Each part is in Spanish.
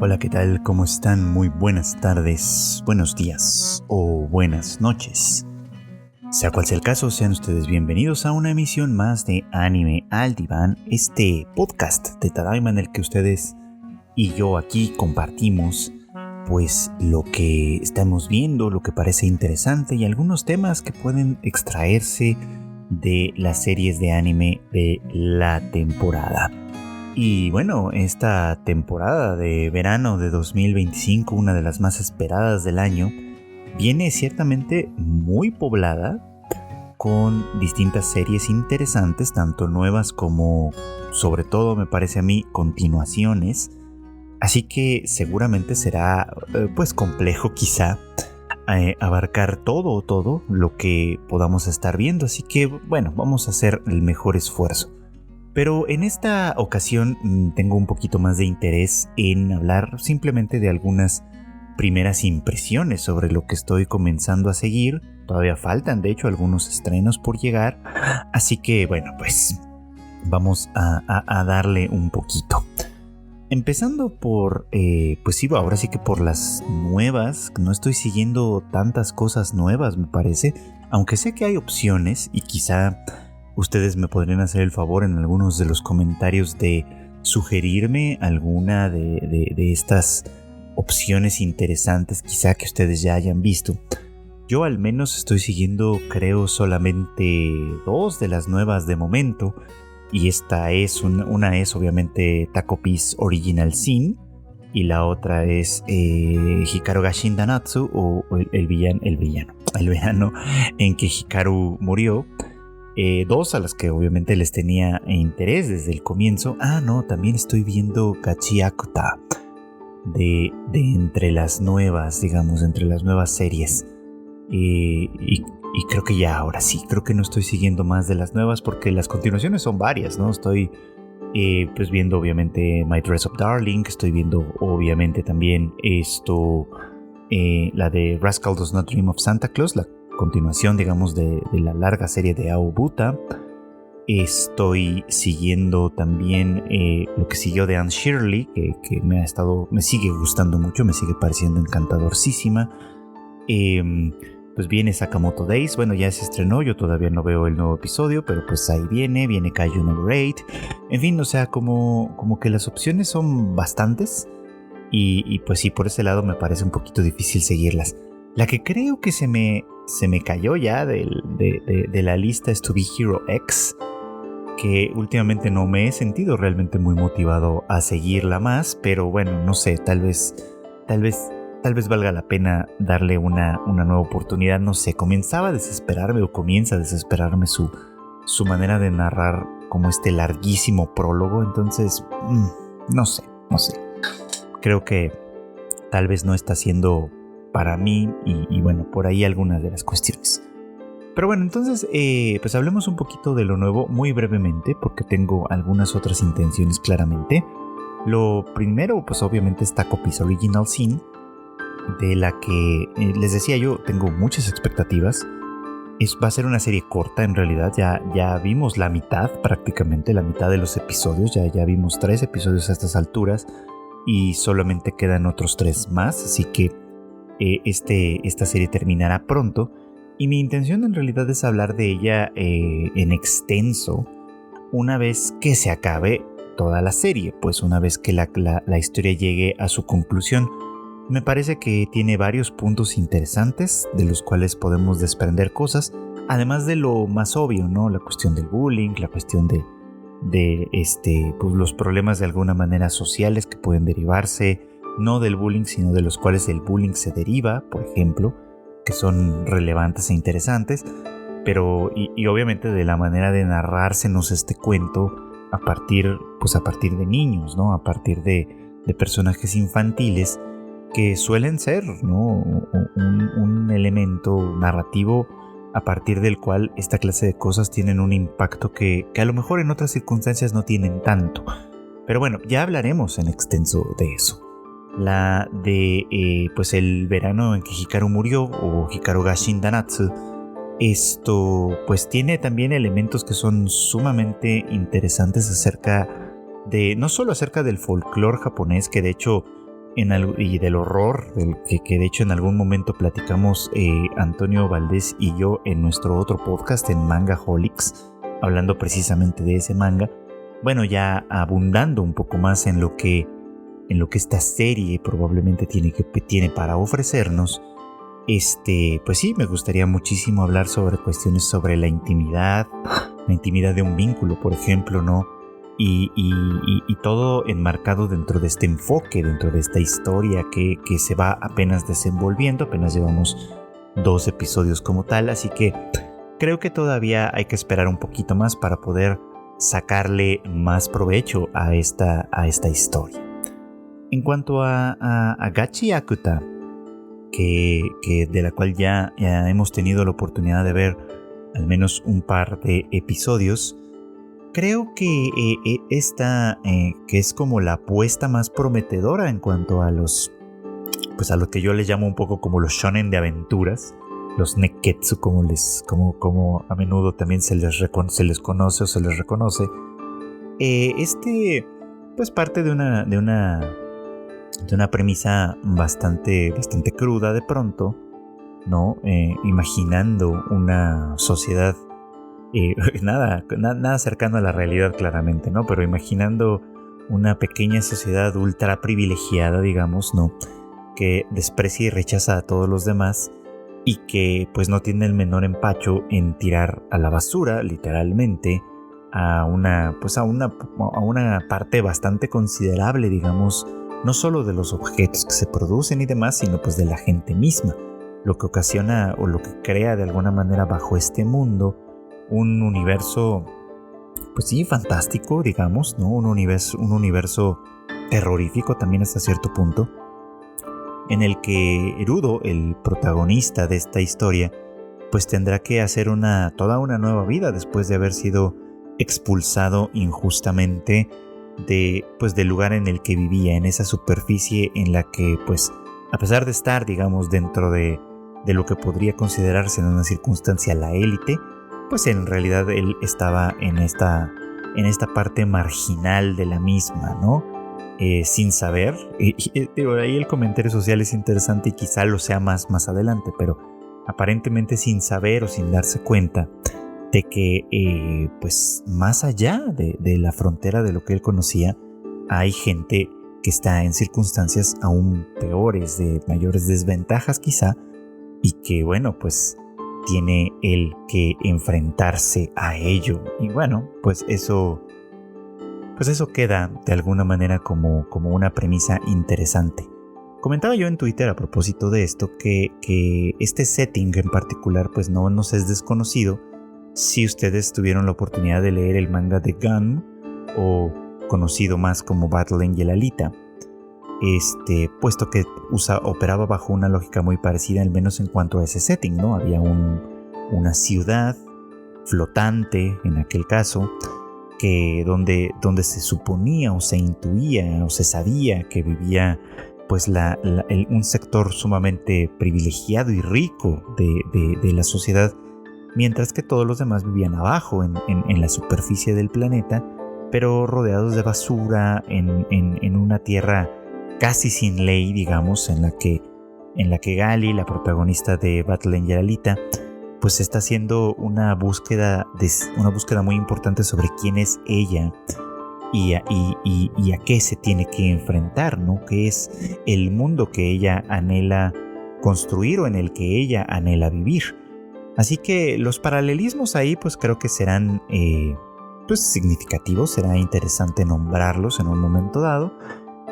Hola, ¿qué tal? ¿Cómo están? Muy buenas tardes, buenos días o buenas noches. Sea cual sea el caso, sean ustedes bienvenidos a una emisión más de Anime al Diván, este podcast de Tadaima en el que ustedes y yo aquí compartimos pues lo que estamos viendo, lo que parece interesante y algunos temas que pueden extraerse de las series de anime de la temporada. Y bueno, esta temporada de verano de 2025, una de las más esperadas del año, viene ciertamente muy poblada con distintas series interesantes, tanto nuevas como, sobre todo me parece a mí, continuaciones. Así que seguramente será pues complejo quizá abarcar todo lo que podamos estar viendo. Así que bueno, vamos a hacer el mejor esfuerzo. Pero en esta ocasión tengo un poquito más de interés en hablar simplemente de algunas primeras impresiones sobre lo que estoy comenzando a seguir. Todavía faltan de hecho algunos estrenos por llegar. Así que bueno, pues vamos a darle un poquito. Empezando por, pues sí, ahora sí que por las nuevas. No estoy siguiendo tantas cosas nuevas, me parece. Aunque sé que hay opciones y quizá ustedes me podrían hacer el favor en algunos de los comentarios de sugerirme alguna de estas opciones interesantes quizá que ustedes ya hayan visto. Yo al menos estoy siguiendo, creo, solamente 2 de las nuevas de momento. Y esta es una es obviamente Taco Piece Original Sin y la otra es Hikaru ga Shindanatsu o el verano en que Hikaru murió. 2 a las que obviamente les tenía interés desde el comienzo. No, también estoy viendo Gachi Akuta de entre las nuevas, digamos, entre las nuevas series. Y creo que ya ahora sí, creo que no estoy siguiendo más de las nuevas porque las continuaciones son varias, ¿no? Estoy pues viendo obviamente My Dress Up Darling, estoy viendo obviamente también la de Rascal Does Not Dream of Santa Claus, la continuación, digamos, de la larga serie de Aobuta. Estoy siguiendo también lo que siguió de Anne Shirley, que me sigue gustando mucho, me sigue pareciendo encantadorcísima. Pues viene Sakamoto Days, bueno, ya se estrenó, yo todavía no veo el nuevo episodio, pero pues ahí viene Kaiju Number 8. En fin, o sea, como que las opciones son bastantes y pues sí, por ese lado me parece un poquito difícil seguirlas. La que creo que se me cayó ya de la lista es To Be Hero X, que últimamente no me he sentido realmente muy motivado a seguirla más, pero bueno, no sé, tal vez valga la pena darle una nueva oportunidad. No sé, comienza a desesperarme su manera de narrar como este larguísimo prólogo. Entonces, no sé. Creo que tal vez no está siendo para mí y bueno, por ahí algunas de las cuestiones. Pero bueno, entonces, pues hablemos un poquito de lo nuevo muy brevemente porque tengo algunas otras intenciones claramente. Lo primero, pues obviamente es Taco Piece Original Sin, de la que les decía yo tengo muchas expectativas. Va a ser una serie corta en realidad, ya vimos la mitad, prácticamente la mitad de los episodios, ya vimos 3 episodios a estas alturas y solamente quedan otros 3 más, así que esta serie terminará pronto y mi intención en realidad es hablar de ella en extenso una vez que se acabe toda la serie, pues una vez que la historia llegue a su conclusión. Me parece que tiene varios puntos interesantes de los cuales podemos desprender cosas, además de lo más obvio, ¿no? La cuestión del bullying, la cuestión de pues los problemas de alguna manera sociales que pueden derivarse, no del bullying, sino de los cuales el bullying se deriva, por ejemplo, que son relevantes e interesantes, pero y obviamente de la manera de narrársenos este cuento a partir de niños, ¿no? A partir de personajes infantiles que suelen ser, ¿no? un elemento narrativo a partir del cual esta clase de cosas tienen un impacto que a lo mejor en otras circunstancias no tienen tanto. Pero bueno, ya hablaremos en extenso de eso. La de pues el verano en que Hikaru murió, o Hikaru ga Shindanatsu, esto pues tiene también elementos que son sumamente interesantes acerca de, no solo acerca del folclore japonés, que de hecho y del horror, que de hecho en algún momento platicamos Antonio Valdés y yo en nuestro otro podcast en Mangaholics, hablando precisamente de ese manga. Bueno, ya abundando un poco más en lo que esta serie probablemente tiene para ofrecernos. Pues sí, me gustaría muchísimo hablar sobre cuestiones sobre la intimidad de un vínculo, por ejemplo, ¿no? Y todo enmarcado dentro de este enfoque, dentro de esta historia que se va apenas desenvolviendo. Apenas llevamos 2 episodios como tal, así que creo que todavía hay que esperar un poquito más para poder sacarle más provecho a esta historia. En cuanto a Gachi Akuta, que de la cual ya hemos tenido la oportunidad de ver al menos un par de episodios, creo que esta que es como la apuesta más prometedora en cuanto a pues a lo que yo les llamo un poco como los shonen de aventuras, los neketsu como a menudo también se les conoce o se les reconoce. Pues parte de una premisa bastante cruda de pronto, ¿no? Imaginando una sociedad nada cercano a la realidad claramente, ¿no? Pero imaginando una pequeña sociedad ultra privilegiada, digamos, ¿no? Que desprecia y rechaza a todos los demás y que pues no tiene el menor empacho en tirar a la basura, literalmente, a una parte bastante considerable, digamos, no solo de los objetos que se producen y demás, sino pues de la gente misma, lo que ocasiona o lo que crea de alguna manera bajo este mundo un universo, pues sí, fantástico, digamos, ¿no? Un universo terrorífico también hasta cierto punto, en el que Erudo, el protagonista de esta historia, pues tendrá que hacer toda una nueva vida después de haber sido expulsado injustamente del lugar en el que vivía, en esa superficie en la que, pues, a pesar de estar, digamos, dentro de lo que podría considerarse en una circunstancia la élite, pues en realidad él estaba en esta parte marginal de la misma, ¿no? Sin saber, digo, ahí el comentario social es interesante y quizá lo sea más adelante, pero aparentemente sin saber o sin darse cuenta de que pues más allá de la frontera de lo que él conocía, hay gente que está en circunstancias aún peores, de mayores desventajas quizá, y que bueno, pues tiene él que enfrentarse a ello. Y bueno, pues eso queda de alguna manera como una premisa interesante. Comentaba yo en Twitter a propósito de esto que este setting en particular pues no nos es desconocido si ustedes tuvieron la oportunidad de leer el manga de Gun, o conocido más como Battle Angel Alita, puesto que operaba bajo una lógica muy parecida, al menos en cuanto a ese setting, ¿no? Había una ciudad flotante en aquel caso, donde se suponía o se intuía o se sabía que vivía pues un sector sumamente privilegiado y rico de la sociedad, mientras que todos los demás vivían abajo en la superficie del planeta, pero rodeados de basura, en una tierra casi sin ley, digamos, en la que Gali, la protagonista de Battle Angel Alita, pues está haciendo una búsqueda muy importante sobre quién es ella y a qué se tiene que enfrentar, ¿no? ¿Qué es el mundo que ella anhela construir o en el que ella anhela vivir? Así que los paralelismos ahí pues creo que serán pues significativos, será interesante nombrarlos en un momento dado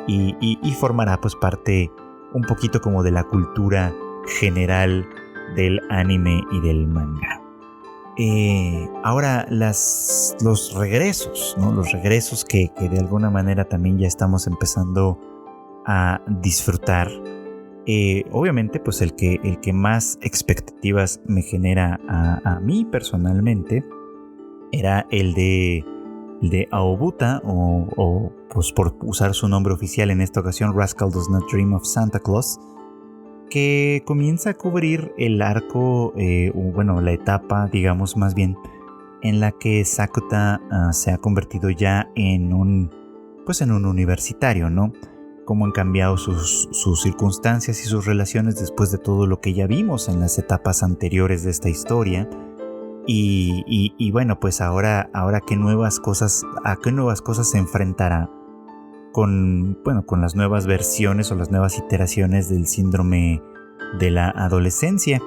y formará pues parte un poquito como de la cultura general del anime y del manga. Ahora los regresos, ¿no? Los regresos que de alguna manera también ya estamos empezando a disfrutar. Obviamente pues el que más expectativas me genera a mí personalmente era el de Aobuta, o pues por usar su nombre oficial en esta ocasión, Rascal Does Not Dream of Santa Claus, que comienza a cubrir el arco, la etapa, digamos más bien, en la que Sakota se ha convertido ya en un universitario, ¿no? Cómo han cambiado sus circunstancias y sus relaciones después de todo lo que ya vimos en las etapas anteriores de esta historia. Y bueno, pues ahora a qué nuevas cosas se enfrentará con las nuevas versiones o las nuevas iteraciones del síndrome de la adolescencia.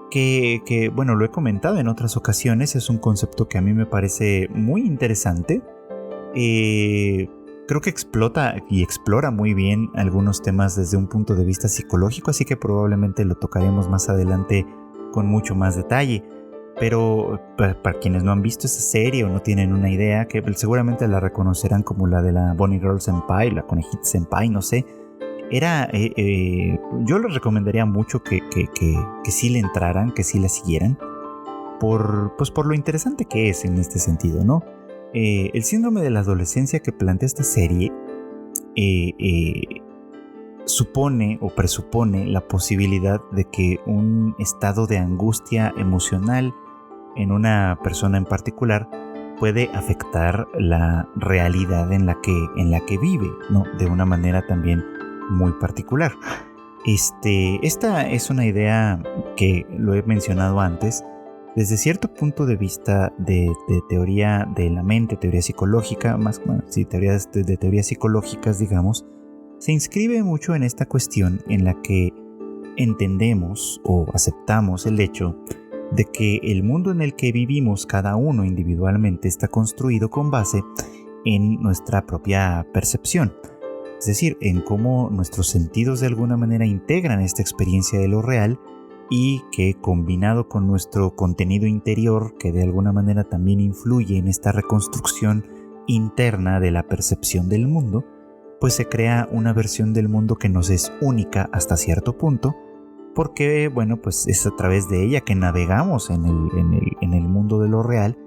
Que bueno, lo he comentado en otras ocasiones, es un concepto que a mí me parece muy interesante. Creo que explota y explora muy bien algunos temas desde un punto de vista psicológico, así que probablemente lo tocaremos más adelante con mucho más detalle. Pero para quienes no han visto esa serie o no tienen una idea, que seguramente la reconocerán como la de la Bunny Girl Senpai, la Conejita Senpai, no sé. Yo les recomendaría mucho que sí le entraran, que sí la siguieran, por lo interesante que es en este sentido, ¿no? El síndrome de la adolescencia que plantea esta serie supone o presupone la posibilidad de que un estado de angustia emocional en una persona en particular puede afectar la realidad en la que vive, ¿no? De una manera también muy particular. Esta es una idea que lo he mencionado antes. Desde cierto punto de vista de teoría de la mente, teoría psicológica, teorías de teorías psicológicas, digamos, se inscribe mucho en esta cuestión en la que entendemos o aceptamos el hecho de que el mundo en el que vivimos cada uno individualmente está construido con base en nuestra propia percepción. Es decir, en cómo nuestros sentidos de alguna manera integran esta experiencia de lo real y que combinado con nuestro contenido interior, que de alguna manera también influye en esta reconstrucción interna de la percepción del mundo, pues se crea una versión del mundo que nos es única hasta cierto punto, porque bueno, pues es a través de ella que navegamos en el mundo de lo real,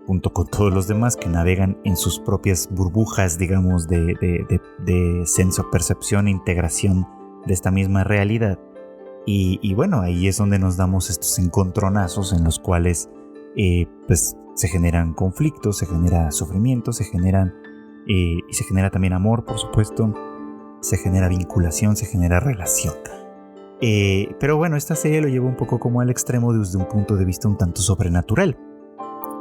junto con todos los demás que navegan en sus propias burbujas, digamos, de senso-percepción e integración de esta misma realidad. Y bueno, ahí es donde nos damos estos encontronazos en los cuales pues se generan conflictos, se genera sufrimiento, y se genera también amor, por supuesto, se genera vinculación, se genera relación. Pero bueno, esta serie lo lleva un poco como al extremo desde un punto de vista un tanto sobrenatural,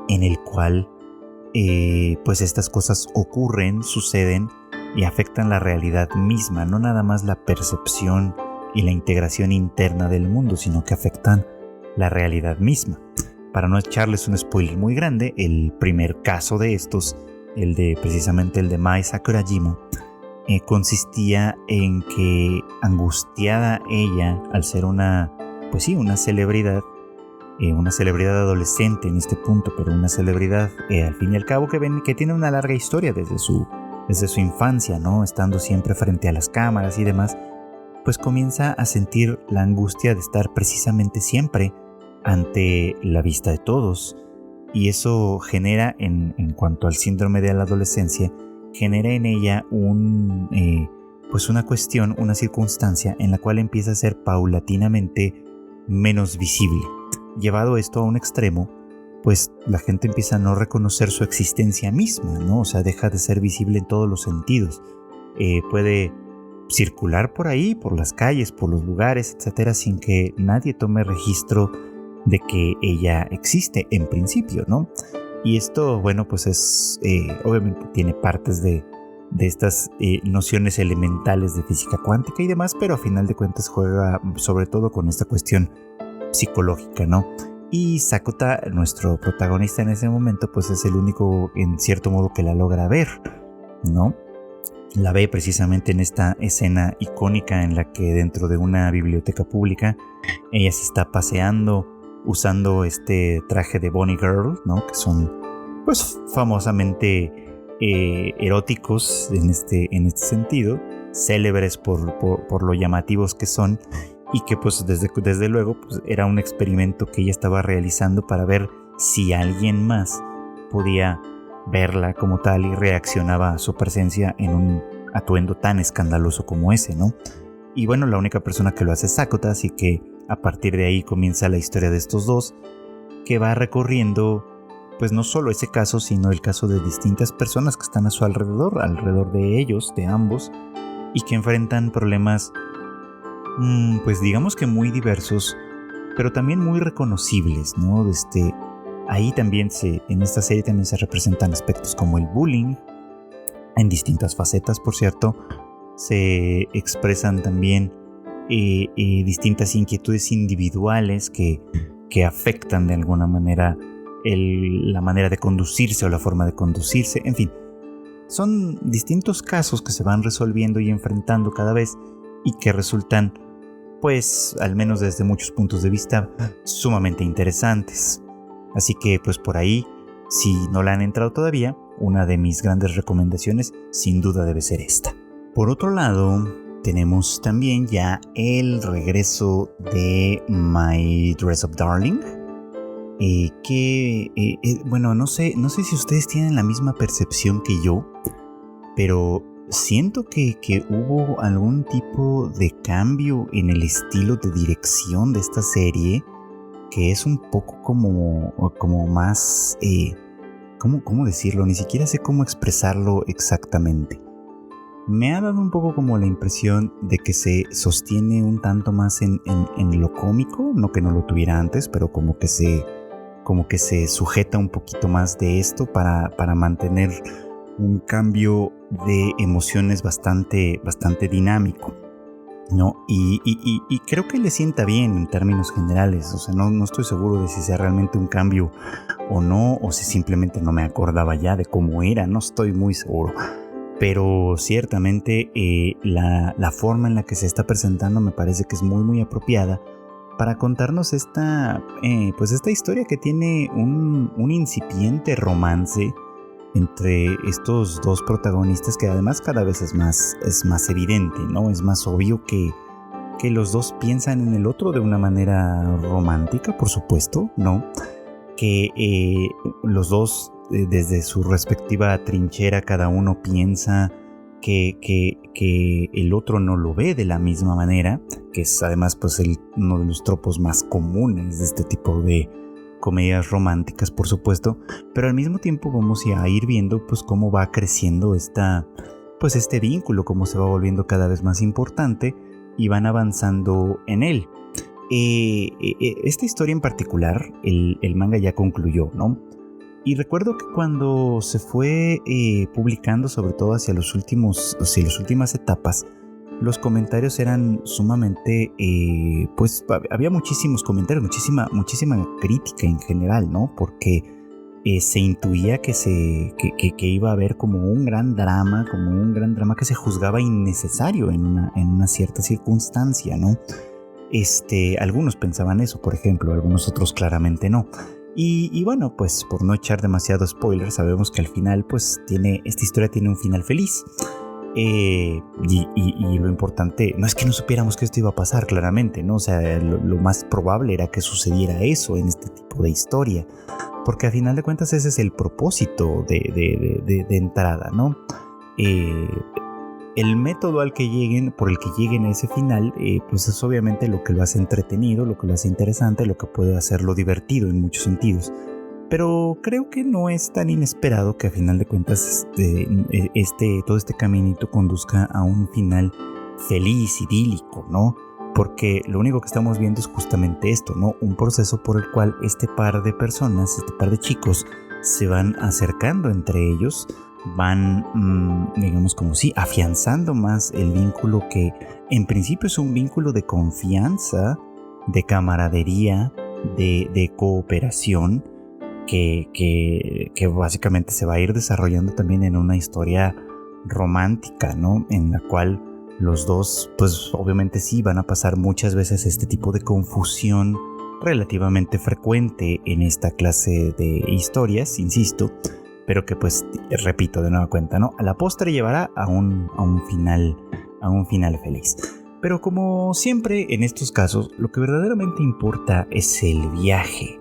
en el cual pues estas cosas ocurren, suceden y afectan la realidad misma, no nada más la percepción y la integración interna del mundo, sino que afectan la realidad misma. Para no echarles un spoiler muy grande, el primer caso de estos, precisamente el de Mai Sakurajima, consistía en que, angustiada ella al ser una celebridad, una celebridad adolescente en este punto, pero una celebridad al fin y al cabo que tiene una larga historia desde su infancia, ¿no? Estando siempre frente a las cámaras y demás, pues comienza a sentir la angustia de estar precisamente siempre ante la vista de todos. Y eso genera, en cuanto al síndrome de la adolescencia, genera en ella una cuestión, una circunstancia en la cual empieza a ser paulatinamente menos visible. Llevado esto a un extremo, pues la gente empieza a no reconocer su existencia misma, ¿no? O sea, deja de ser visible en todos los sentidos. Puede circular por ahí, por las calles, por los lugares, etcétera, sin que nadie tome registro de que ella existe en principio, ¿no? Y esto, bueno, pues es obviamente tiene partes de estas nociones elementales de física cuántica y demás, pero a final de cuentas juega sobre todo con esta cuestión psicológica, ¿no? Y Sakota, nuestro protagonista en ese momento, pues es el único en cierto modo que la logra ver, ¿no? La ve precisamente en esta escena icónica en la que dentro de una biblioteca pública ella se está paseando usando este traje de Bunny Girl, ¿no? Que son pues famosamente eróticos en este sentido, célebres por lo llamativos que son, y que pues desde luego pues, era un experimento que ella estaba realizando para ver si alguien más podía verla como tal y reaccionaba a su presencia en un atuendo tan escandaloso como ese, ¿no? Y bueno, la única persona que lo hace es Sakota, así que a partir de ahí comienza la historia de estos dos, que va recorriendo pues no solo ese caso, sino el caso de distintas personas que están a su alrededor de ellos, de ambos, y que enfrentan problemas pues digamos que muy diversos, pero también muy reconocibles, ¿no? Ahí también en esta serie también se representan aspectos como el bullying, en distintas facetas, por cierto. Se expresan también distintas inquietudes individuales que afectan de alguna manera la manera de conducirse o la forma de conducirse. En fin, son distintos casos que se van resolviendo y enfrentando cada vez y que resultan, pues, al menos desde muchos puntos de vista, sumamente interesantes. Así que, pues por ahí, si no la han entrado todavía, una de mis grandes recomendaciones sin duda debe ser esta. Por otro lado, tenemos también ya el regreso de My Dress Up Darling, bueno, no sé si ustedes tienen la misma percepción que yo, pero siento que hubo algún tipo de cambio en el estilo de dirección de esta serie, que es un poco como más, ¿cómo decirlo? Ni siquiera sé cómo expresarlo exactamente. Me ha dado un poco como la impresión de que se sostiene un tanto más en lo cómico, no que no lo tuviera antes, pero como que se sujeta un poquito más de esto para mantener un cambio de emociones bastante dinámico, ¿no? Y creo que le sienta bien en términos generales. O sea, no estoy seguro de si sea realmente un cambio o no, o si simplemente no me acordaba ya de cómo era, no estoy muy seguro. Pero ciertamente la forma en la que se está presentando me parece que es muy muy apropiada para contarnos esta historia que tiene un incipiente romance entre estos dos protagonistas, que además cada vez es más evidente, ¿no? Es más obvio que los dos piensan en el otro de una manera romántica, por supuesto, ¿no? Que los dos, desde su respectiva trinchera, cada uno piensa que el otro no lo ve de la misma manera, que es además pues uno de los tropos más comunes de este tipo de comedias románticas, por supuesto, pero al mismo tiempo vamos a ir viendo pues cómo va creciendo este vínculo, cómo se va volviendo cada vez más importante y van avanzando en él. Esta historia en particular, el manga ya concluyó, ¿no? Y recuerdo que cuando se fue publicando, sobre todo hacia las últimas etapas, los comentarios eran sumamente, pues había muchísimos comentarios, muchísima crítica en general, ¿no? Porque se intuía que iba a haber como un gran drama que se juzgaba innecesario en una cierta circunstancia, ¿no? Algunos pensaban eso, por ejemplo, algunos otros claramente no. Y bueno, pues por no echar demasiado spoiler, sabemos que al final pues esta historia tiene un final feliz. Y lo importante no es que no supiéramos que esto iba a pasar, claramente, ¿no? O sea, lo más probable era que sucediera eso en este tipo de historia, porque a final de cuentas ese es el propósito de entrada, ¿no? El método por el que lleguen a ese final, pues es obviamente lo que lo hace entretenido, lo que lo hace interesante, lo que puede hacerlo divertido en muchos sentidos. Pero creo que no es tan inesperado que a final de cuentas todo este caminito conduzca a un final feliz, idílico, ¿no? Porque lo único que estamos viendo es justamente esto, ¿no? Un proceso por el cual este par de personas, este par de chicos, se van acercando entre ellos, van, digamos como si, afianzando más el vínculo que en principio es un vínculo de confianza, de camaradería, de cooperación, que básicamente se va a ir desarrollando también en una historia romántica, ¿no? En la cual los dos, pues obviamente sí, van a pasar muchas veces este tipo de confusión relativamente frecuente en esta clase de historias, insisto, pero que pues, repito de nueva cuenta, ¿no? A la postre llevará a un final feliz. Pero como siempre en estos casos, lo que verdaderamente importa es el viaje.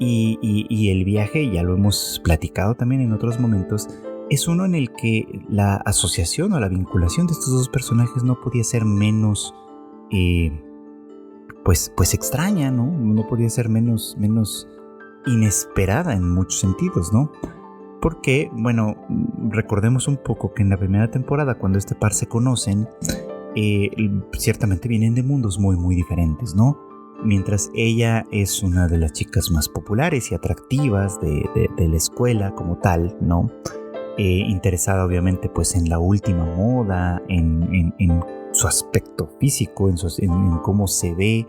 Y el viaje, ya lo hemos platicado también en otros momentos, es uno en el que la asociación o la vinculación de estos dos personajes no podía ser menos, pues extraña, ¿no? No podía ser menos inesperada en muchos sentidos, ¿no? Porque, bueno, recordemos un poco que en la primera temporada, cuando este par se conocen, ciertamente vienen de mundos muy, muy diferentes, ¿no? Mientras ella es una de las chicas más populares y atractivas de la escuela como tal, ¿no? Interesada obviamente pues en la última moda, en su aspecto físico, en cómo se ve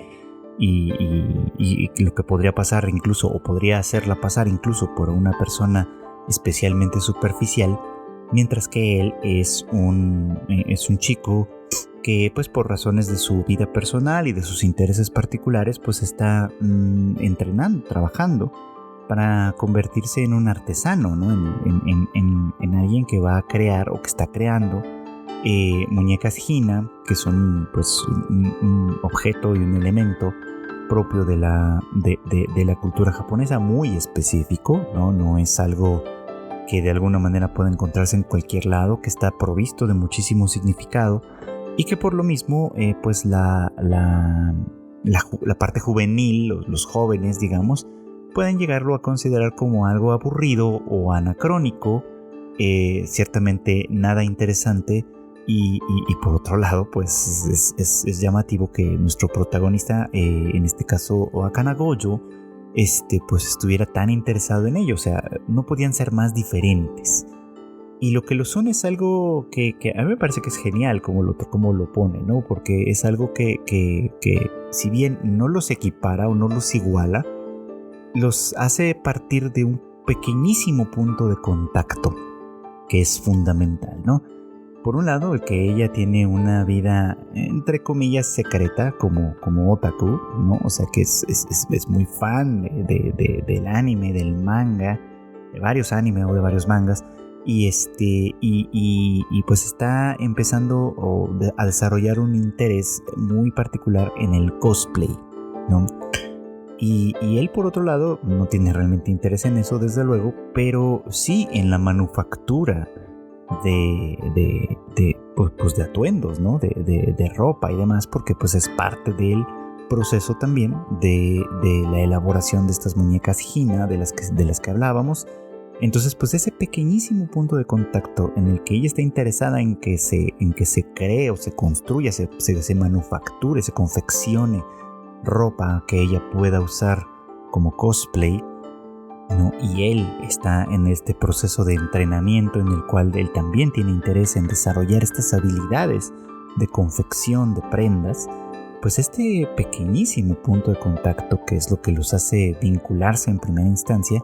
y lo que podría pasar incluso, o podría hacerla pasar incluso por una persona especialmente superficial, mientras que él es un chico que pues por razones de su vida personal y de sus intereses particulares pues está entrenando, trabajando para convertirse en un artesano, ¿no? En alguien que va a crear o que está creando muñecas Hina, que son pues un objeto y un elemento propio de la cultura japonesa, muy específico, ¿no? No es algo que de alguna manera pueda encontrarse en cualquier lado, que está provisto de muchísimo significado y que por lo mismo pues la parte juvenil, los jóvenes digamos, pueden llegarlo a considerar como algo aburrido o anacrónico, ciertamente nada interesante. Y por otro lado, pues es llamativo que nuestro protagonista, en este caso Akana Gojo, pues estuviera tan interesado en ello. O sea, no podían ser más diferentes. Y lo que lo son es algo que a mí me parece que es genial como lo pone, ¿no? Porque es algo que si bien no los equipara o no los iguala, los hace partir de un pequeñísimo punto de contacto que es fundamental, ¿no? Por un lado, el que ella tiene una vida, entre comillas, secreta, como otaku, ¿no? O sea, que es muy fan del anime, del manga, de varios animes o de varios mangas, y pues está empezando a desarrollar un interés muy particular en el cosplay, ¿no? Y él, por otro lado, no tiene realmente interés en eso, desde luego, pero sí en la manufactura de atuendos, ¿no? De ropa y demás, porque pues es parte del proceso también de la elaboración de estas muñecas Hina de las que hablábamos. Entonces, pues ese pequeñísimo punto de contacto en el que ella está interesada en que se cree o se construya, se manufacture, se confeccione ropa que ella pueda usar como cosplay, ¿no? Y él está en este proceso de entrenamiento en el cual él también tiene interés en desarrollar estas habilidades de confección de prendas. Pues este pequeñísimo punto de contacto, que es lo que los hace vincularse en primera instancia,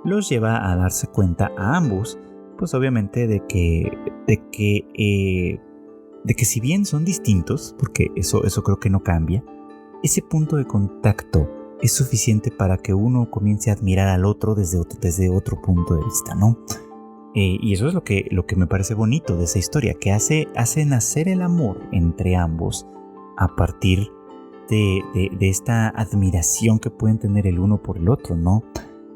los lleva a darse cuenta a ambos, pues obviamente de que si bien son distintos, porque eso creo que no cambia, ese punto de contacto es suficiente para que uno comience a admirar al otro desde otro punto de vista, ¿no? Y eso es lo que me parece bonito de esa historia, que hace nacer el amor entre ambos a partir de esta admiración que pueden tener el uno por el otro, ¿no?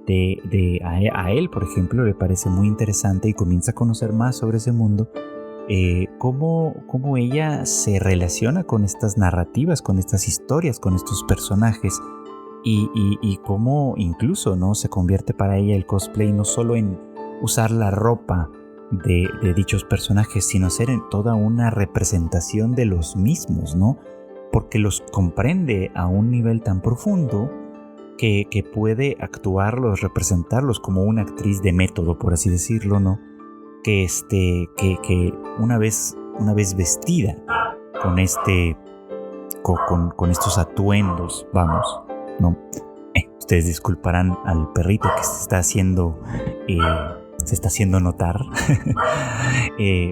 A él, por ejemplo, le parece muy interesante y comienza a conocer más sobre ese mundo, cómo ella se relaciona con estas narrativas, con estas historias, con estos personajes, y cómo incluso, ¿no? Se convierte para ella el cosplay no solo en usar la ropa de dichos personajes, sino ser en toda una representación de los mismos, ¿no? Porque los comprende a un nivel tan profundo que puede actuarlos, representarlos como una actriz de método, por así decirlo, ¿no? Que una vez vestida con estos atuendos, vamos, ¿no? Ustedes disculparán al perrito que se está haciendo notar.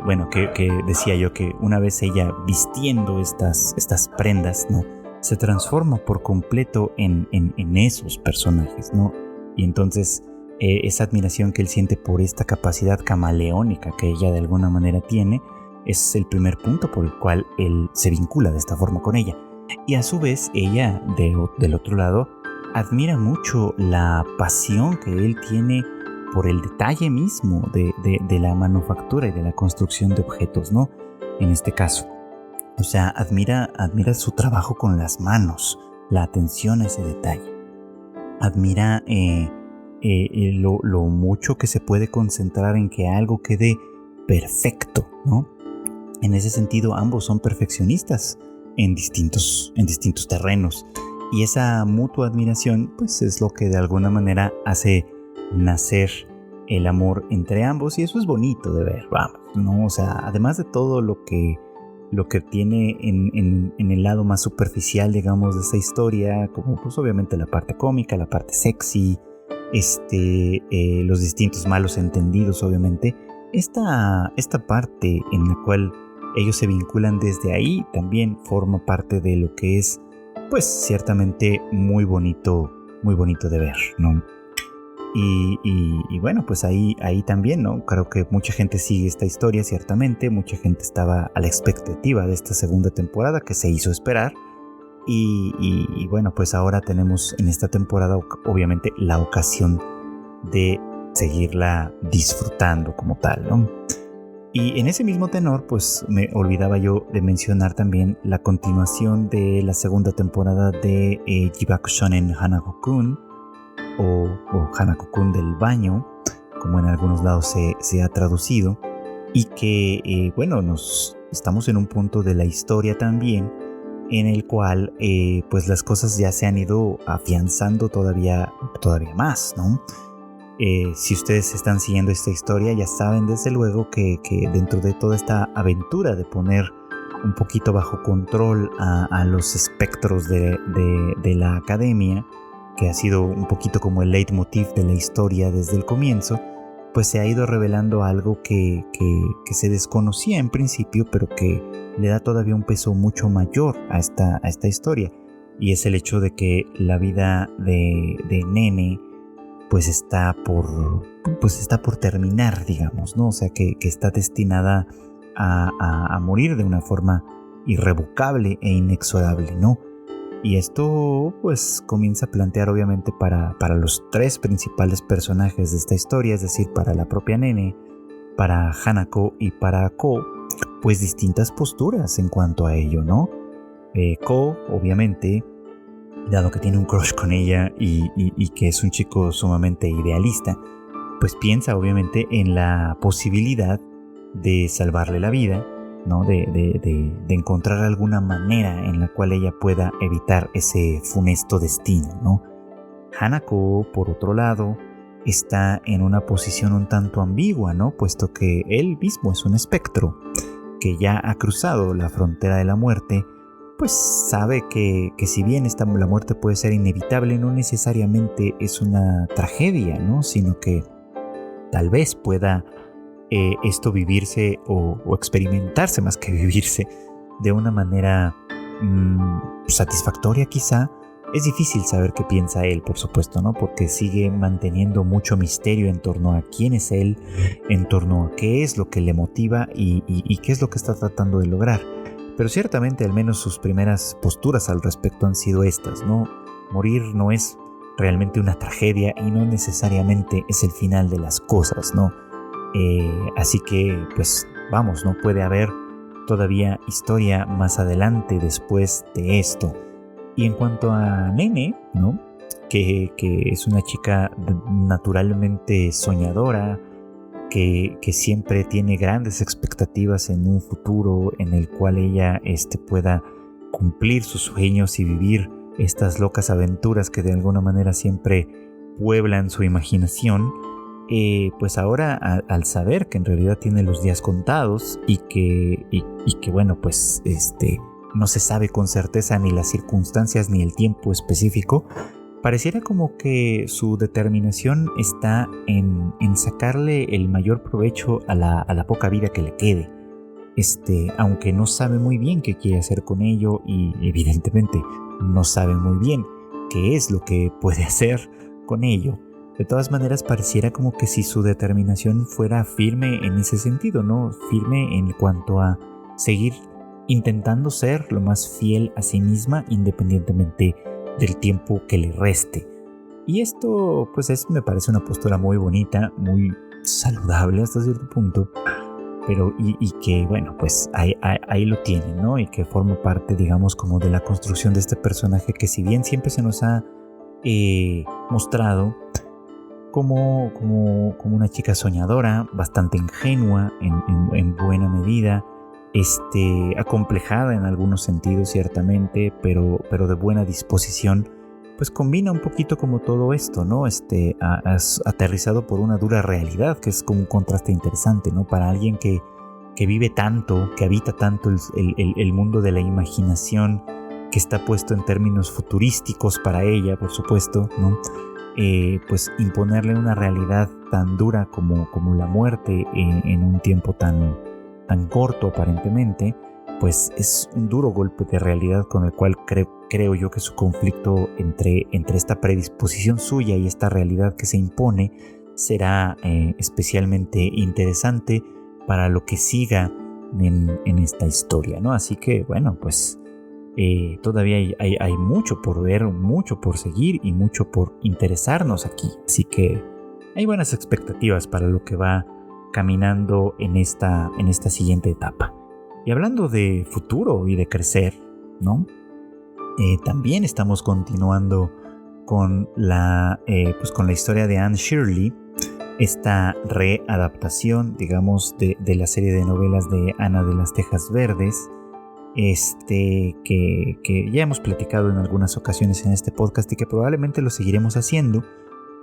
Bueno, que decía yo que una vez ella vistiendo estas prendas, ¿no? Se transforma por completo en esos personajes, ¿no? Y entonces esa admiración que él siente por esta capacidad camaleónica que ella de alguna manera tiene es el primer punto por el cual él se vincula de esta forma con ella. Y a su vez ella, del otro lado, admira mucho la pasión que él tiene por el detalle mismo de la manufactura y de la construcción de objetos, ¿no? En este caso. O sea, admira su trabajo con las manos, la atención a ese detalle. Admira lo mucho que se puede concentrar en que algo quede perfecto, ¿no? En ese sentido, ambos son perfeccionistas en distintos terrenos. Y esa mutua admiración, pues es lo que de alguna manera hace nacer el amor entre ambos. Y eso es bonito de ver, vamos, ¿no? O sea, además de todo lo que tiene en el lado más superficial, digamos, de esa historia, como pues obviamente la parte cómica, la parte sexy, los distintos malos entendidos, obviamente, esta parte en la cual ellos se vinculan desde ahí también forma parte de lo que es, pues ciertamente muy bonito de ver, ¿no? Y bueno, pues ahí también, ¿no? Creo que mucha gente sigue esta historia, ciertamente. Mucha gente estaba a la expectativa de esta segunda temporada, que se hizo esperar. Y bueno, pues ahora tenemos en esta temporada, obviamente, la ocasión de seguirla disfrutando como tal, ¿no? Y en ese mismo tenor, pues me olvidaba yo de mencionar también la continuación de la segunda temporada de Jibaku Shonen Hanako-kun, o Hanako-kun del baño, como en algunos lados se ha traducido, y que, bueno, estamos en un punto de la historia también en el cual pues las cosas ya se han ido afianzando todavía más, ¿no? Si ustedes están siguiendo esta historia, ya saben desde luego que dentro de toda esta aventura de poner un poquito bajo control a los espectros de la academia, que ha sido un poquito como el leitmotiv de la historia desde el comienzo, pues se ha ido revelando algo que se desconocía en principio, pero que le da todavía un peso mucho mayor a esta historia. Y es el hecho de que la vida de Nene pues está por terminar, digamos, ¿no? O sea, que está destinada a morir de una forma irrevocable e inexorable, ¿no? Y esto pues comienza a plantear obviamente para los tres principales personajes de esta historia, es decir, para la propia Nene, para Hanako y para Ko, pues distintas posturas en cuanto a ello, ¿no? Ko, obviamente, dado que tiene un crush con ella y que es un chico sumamente idealista, pues piensa obviamente en la posibilidad de salvarle la vida, ¿no? De encontrar alguna manera en la cual ella pueda evitar ese funesto destino, ¿no? Hanako, por otro lado, está en una posición un tanto ambigua, ¿no? Puesto que él mismo es un espectro que ya ha cruzado la frontera de la muerte, pues sabe que si bien la muerte puede ser inevitable, no necesariamente es una tragedia, ¿no? Sino que tal vez pueda esto vivirse o experimentarse más que vivirse de una manera satisfactoria quizá. Es difícil saber qué piensa él, por supuesto, ¿no? Porque sigue manteniendo mucho misterio en torno a quién es él, en torno a qué es lo que le motiva y qué es lo que está tratando de lograr. Pero ciertamente al menos sus primeras posturas al respecto han sido estas, ¿no? Morir no es realmente una tragedia y no necesariamente es el final de las cosas, ¿no? Así que, pues, vamos, no puede haber todavía historia más adelante después de esto. Y en cuanto a Nene, ¿no? Que es una chica naturalmente soñadora, que siempre tiene grandes expectativas en un futuro en el cual ella pueda cumplir sus sueños y vivir estas locas aventuras que de alguna manera siempre pueblan su imaginación. Pues ahora al saber que en realidad tiene los días contados y que bueno, pues no se sabe con certeza ni las circunstancias ni el tiempo específico, pareciera como que su determinación está en sacarle el mayor provecho a la poca vida que le quede. Aunque no sabe muy bien qué quiere hacer con ello y evidentemente no sabe muy bien qué es lo que puede hacer con ello. De todas maneras, pareciera como que si su determinación fuera firme en ese sentido, ¿no? Firme en cuanto a seguir intentando ser lo más fiel a sí misma independientemente del tiempo que le reste. Y esto pues me parece una postura muy bonita, muy saludable hasta cierto punto, pero y que bueno, pues ahí lo tienen, ¿no? Y que forma parte, digamos, como de la construcción de este personaje que, si bien siempre se nos ha mostrado como una chica soñadora, bastante ingenua en buena medida, acomplejada en algunos sentidos ciertamente, pero de buena disposición, pues combina un poquito como todo esto, ¿no? Aterrizado por una dura realidad, que es como un contraste interesante, ¿no? Para alguien que vive tanto, que habita tanto el mundo de la imaginación, que está puesto en términos futurísticos para ella, por supuesto, ¿no? Pues imponerle una realidad tan dura como la muerte en un tiempo tan corto aparentemente, pues es un duro golpe de realidad con el cual creo yo que su conflicto entre esta predisposición suya y esta realidad que se impone será especialmente interesante para lo que siga en esta historia, ¿no? Así que bueno, pues todavía hay mucho por ver, mucho por seguir y mucho por interesarnos aquí. Así que hay buenas expectativas para lo que va caminando en esta siguiente etapa. Y hablando de futuro y de crecer, ¿no? También estamos continuando con la historia de Anne Shirley, esta readaptación, digamos, de la serie de novelas de Ana de las Tejas Verdes, que ya hemos platicado en algunas ocasiones en este podcast y que probablemente lo seguiremos haciendo,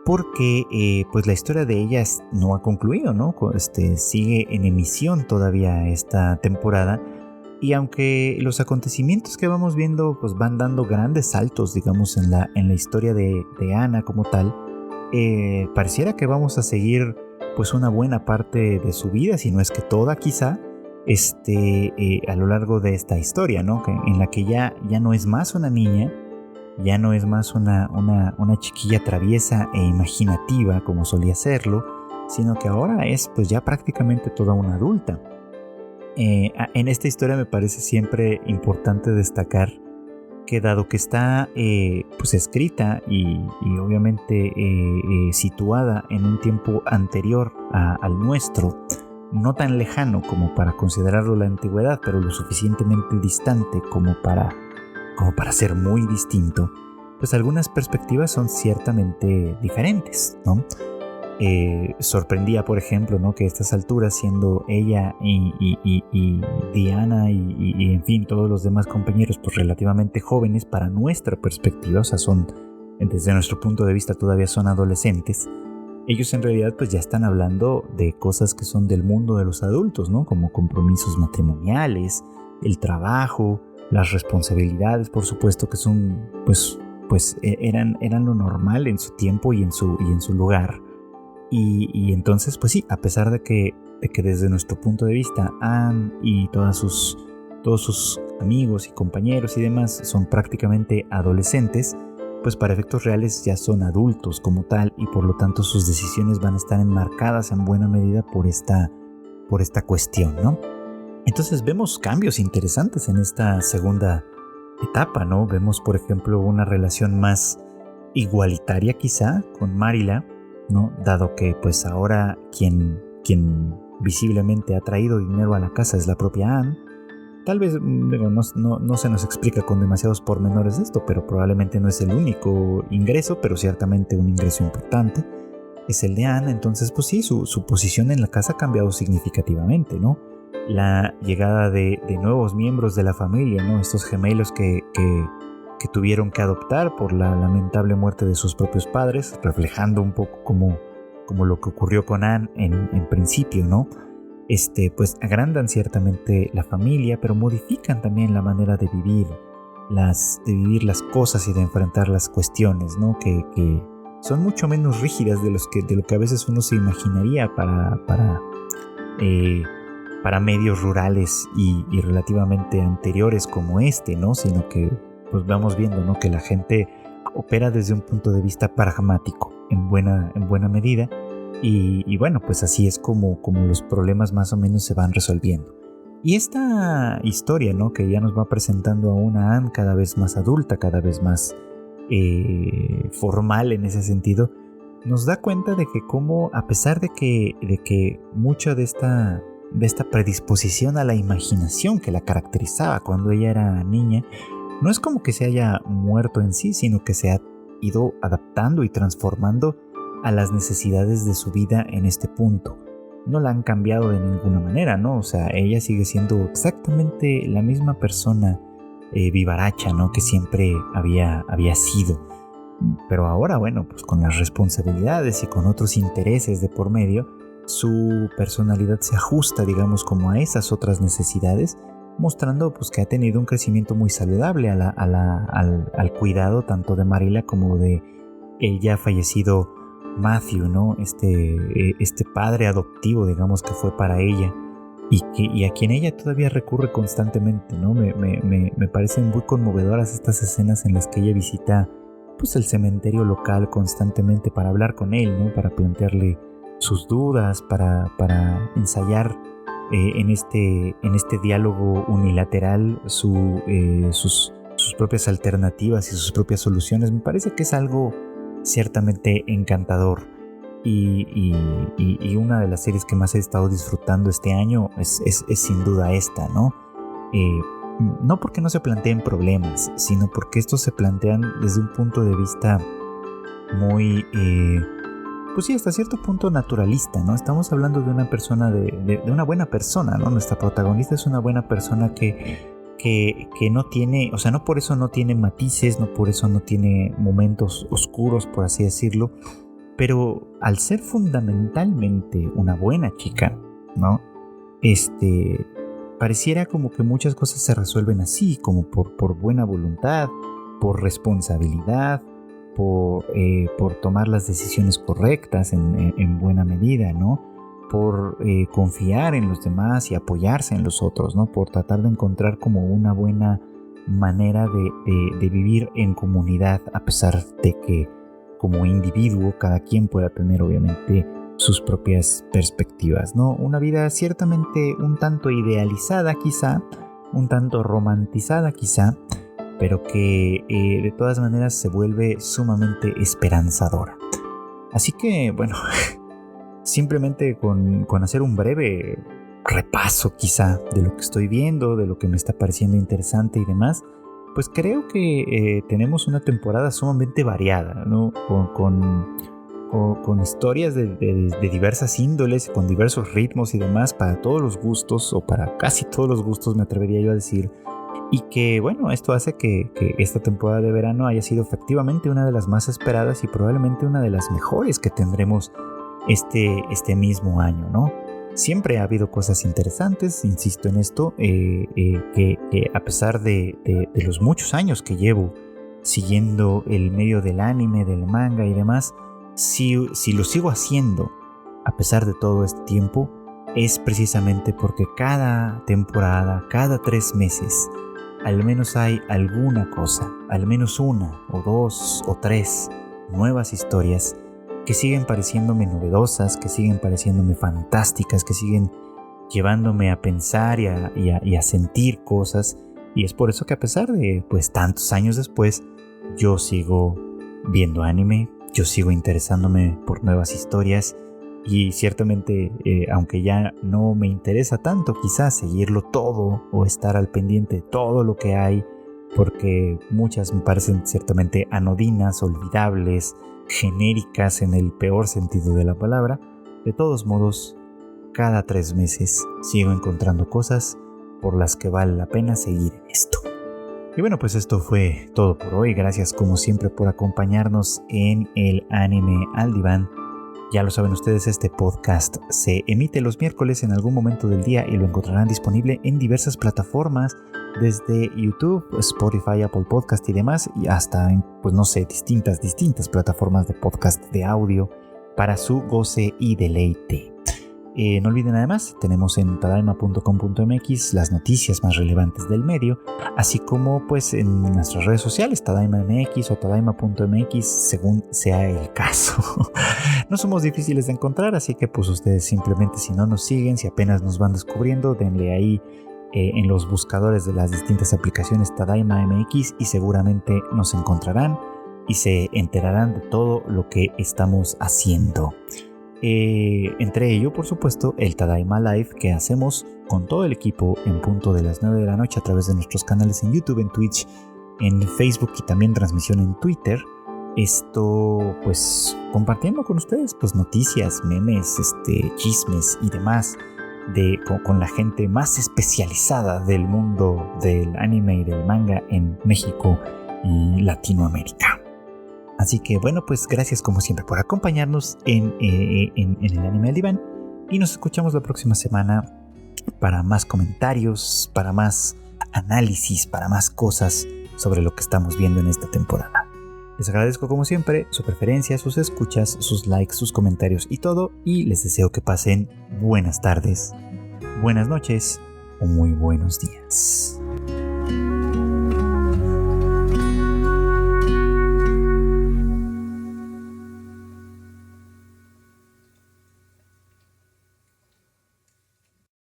porque pues la historia de ellas no ha concluido, ¿no? Sigue en emisión todavía esta temporada, y aunque los acontecimientos que vamos viendo pues van dando grandes saltos, digamos, en la historia de Ana como tal, pareciera que vamos a seguir pues una buena parte de su vida, si no es que toda quizá, a lo largo de esta historia, ¿no? En la que ya no es más una niña, ya no es más una chiquilla traviesa e imaginativa como solía serlo, sino que ahora es pues ya prácticamente toda una adulta. En esta historia me parece siempre importante destacar que, dado que está pues escrita y obviamente situada en un tiempo anterior al nuestro, no tan lejano como para considerarlo la antigüedad, pero lo suficientemente distante como para ser muy distinto, pues algunas perspectivas son ciertamente diferentes, ¿no? Sorprendía, por ejemplo, ¿no? Que a estas alturas, siendo ella y Diana y en fin todos los demás compañeros pues relativamente jóvenes para nuestra perspectiva, o sea, desde nuestro punto de vista todavía son adolescentes, ellos en realidad pues ya están hablando de cosas que son del mundo de los adultos, ¿no? Como compromisos matrimoniales, el trabajo, las responsabilidades, por supuesto, que son pues eran lo normal en su tiempo y en su lugar. Y entonces, pues sí, a pesar de que desde nuestro punto de vista Anne y todos sus amigos y compañeros y demás son prácticamente adolescentes, pues para efectos reales ya son adultos como tal, y por lo tanto sus decisiones van a estar enmarcadas en buena medida por esta cuestión, ¿no? Entonces vemos cambios interesantes en esta segunda etapa, ¿no? Vemos, por ejemplo, una relación más igualitaria quizá con Marilla, ¿no? Dado que pues ahora quien visiblemente ha traído dinero a la casa es la propia Anne. Tal vez no se nos explica con demasiados pormenores de esto, pero probablemente no es el único ingreso, pero ciertamente un ingreso importante es el de Anne. Entonces pues sí, su posición en la casa ha cambiado significativamente, ¿no? La llegada de nuevos miembros de la familia, ¿no? Estos gemelos que tuvieron que adoptar por la lamentable muerte de sus propios padres, reflejando un poco como lo que ocurrió con Anne en principio, ¿no? Pues agrandan ciertamente la familia, pero modifican también la manera de vivir las cosas y de enfrentar las cuestiones, ¿no? Que son mucho menos rígidas de lo que a veces uno se imaginaría para medios rurales y relativamente anteriores como ¿no? Sino que pues vamos viendo, ¿no? Que la gente opera desde un punto de vista pragmático en buena medida, y bueno, pues así es como los problemas más o menos se van resolviendo. Y esta historia, ¿no? Que ya nos va presentando a una Anne cada vez más adulta, cada vez más formal en ese sentido, nos da cuenta de que como a pesar de que mucho de esta predisposición a la imaginación que la caracterizaba cuando ella era niña, no es como que se haya muerto en sí, sino que se ha ido adaptando y transformando a las necesidades de su vida en este punto. No la han cambiado de ninguna manera, ¿no? O sea, ella sigue siendo exactamente la misma persona vivaracha, ¿no? Que siempre había sido. Pero ahora, bueno, pues con las responsabilidades y con otros intereses de por medio, su personalidad se ajusta, digamos, como a esas otras necesidades, mostrando pues que ha tenido un crecimiento muy saludable al cuidado tanto de Marilla como de el ya fallecido Matthew, ¿no? Este padre adoptivo, digamos, que fue para ella y a quien ella todavía recurre constantemente, ¿no? Me parecen muy conmovedoras estas escenas en las que ella visita pues el cementerio local constantemente para hablar con él, ¿no? Para plantearle sus dudas, para ensayar en este diálogo unilateral sus propias alternativas y sus propias soluciones. Me parece que es algo ciertamente encantador y una de las series que más he estado disfrutando este año es sin duda esta, ¿no? No porque no se planteen problemas, sino porque estos se plantean desde un punto de vista muy, pues sí, hasta cierto punto naturalista, ¿no? Estamos hablando de una persona, de una buena persona, ¿no? Nuestra protagonista es una buena persona que no tiene, o sea, no por eso no tiene matices, no por eso no tiene momentos oscuros, por así decirlo, pero al ser fundamentalmente una buena chica, ¿no? Pareciera como que muchas cosas se resuelven así, como por buena voluntad, por responsabilidad, por tomar las decisiones correctas en buena medida, ¿no? Por confiar en los demás y apoyarse en los otros, ¿no? Por tratar de encontrar como una buena manera de vivir en comunidad, a pesar de que como individuo cada quien pueda tener obviamente sus propias perspectivas, ¿no? Una vida ciertamente un tanto idealizada quizá, un tanto romantizada quizá, pero que de todas maneras se vuelve sumamente esperanzadora. Así que, bueno, simplemente con hacer un breve repaso quizá de lo que estoy viendo, de lo que me está pareciendo interesante y demás, pues creo que tenemos una temporada sumamente variada, ¿no? Con historias de diversas índoles, con diversos ritmos y demás, para todos los gustos, o para casi todos los gustos me atrevería yo a decir, y que bueno, esto hace que esta temporada de verano haya sido efectivamente una de las más esperadas y probablemente una de las mejores que tendremos este mismo año, ¿no? Siempre ha habido cosas interesantes, insisto en esto, que a pesar de los muchos años que llevo siguiendo el medio del anime, del manga y demás, si lo sigo haciendo a pesar de todo este tiempo, es precisamente porque cada temporada, cada 3 meses, al menos hay alguna cosa, al menos una o 2 o 3 nuevas historias que siguen pareciéndome novedosas, que siguen pareciéndome fantásticas, que siguen llevándome a pensar y a sentir cosas. Y es por eso que a pesar de pues tantos años después, yo sigo viendo anime, yo sigo interesándome por nuevas historias y ciertamente, aunque ya no me interesa tanto quizás seguirlo todo o estar al pendiente de todo lo que hay, porque muchas me parecen ciertamente anodinas, olvidables, genéricas en el peor sentido de la palabra, de todos modos, cada 3 meses sigo encontrando cosas por las que vale la pena seguir en esto. Y bueno, pues esto fue todo por hoy. Gracias como siempre por acompañarnos en el Anime al Diván. Ya lo saben ustedes, este podcast se emite los miércoles en algún momento del día y lo encontrarán disponible en diversas plataformas, desde YouTube, Spotify, Apple Podcast y demás, y hasta en, pues no sé, distintas plataformas de podcast de audio para su goce y deleite. No olviden además, tenemos en tadaima.com.mx las noticias más relevantes del medio, así como pues en nuestras redes sociales, tadaima.mx o tadaima.mx, según sea el caso. No somos difíciles de encontrar, así que pues ustedes simplemente, si no nos siguen, si apenas nos van descubriendo, denle ahí en los buscadores de las distintas aplicaciones Tadaima MX y seguramente nos encontrarán. y se enterarán de todo lo que estamos haciendo. Entre ello, por supuesto, el Tadaima Live que hacemos con todo el equipo en punto de las 9 de la noche a través de nuestros canales en YouTube, en Twitch, en Facebook y también transmisión en Twitter. Esto, pues, compartiendo con ustedes, pues, noticias, memes, chismes y demás con la gente más especializada del mundo del anime y del manga en México y Latinoamérica. Así que bueno, pues gracias como siempre por acompañarnos en el Anime al Diván, y nos escuchamos la próxima semana para más comentarios, para más análisis, para más cosas sobre lo que estamos viendo en esta temporada. Les agradezco como siempre su preferencia, sus escuchas, sus likes, sus comentarios y todo, y les deseo que pasen buenas tardes, buenas noches o muy buenos días.